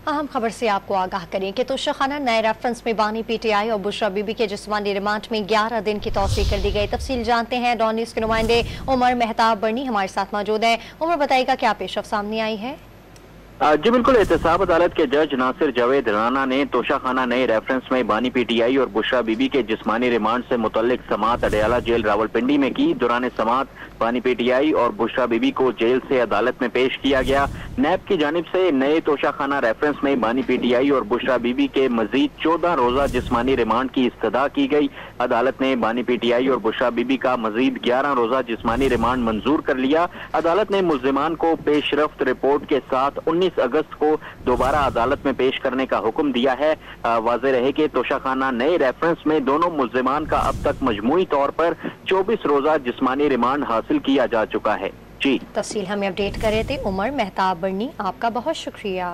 अहम खबर से आपको आगाह करें कि तोशाखाना नए रेफरेंस में बानी पीटीआई और बुशरा बीबी के जिस्मानी रिमांड में 11 दिन की तौसीह कर दी गई। तफसील जानते हैं डॉन न्यूज़ के नुमाइंदे उमर मेहताब बर्नी हमारे साथ मौजूद है। उमर, बताइएगा क्या पेशरफ सामने आई है? जी बिल्कुल, एहतसाब अदालत के जज नासिर जावेद राना ने तोशाखाना नए रेफरेंस में बानी पीटीआई और बुशरा बीबी के जिस्मानी रिमांड से मुतल्लिक समात अडयाला जेल रावलपिंडी में की। दौरान समात बानी पीटीआई और बुशरा बीबी को जेल से अदालत में पेश किया गया। नैब की जानिब से नए तोशाखाना रेफरेंस में बानी पीटीआई और बुशरा बीबी के मजीद 14 रोजा जिस्मानी रिमांड की इस्तदा की गई। अदालत ने बानी पीटीआई और बुशरा बीबी का मजीद 11 रोजा जिस्मानी रिमांड मंजूर कर लिया। अदालत ने मुल्जिमान को पेशरफ्त रिपोर्ट के साथ 19 अगस्त को दोबारा अदालत में पेश करने का हुक्म दिया है। वाज़ेह रहे कि तोशाखाना नए रेफरेंस में दोनों मुल्जिमान का अब तक मजमूई तौर पर 24 रोजा जिस्मानी रिमांड हासिल किया जा चुका है। जी, तफसील हमें अपडेट कर रहे थे उमर मेहताब बर्नी, आपका बहुत शुक्रिया।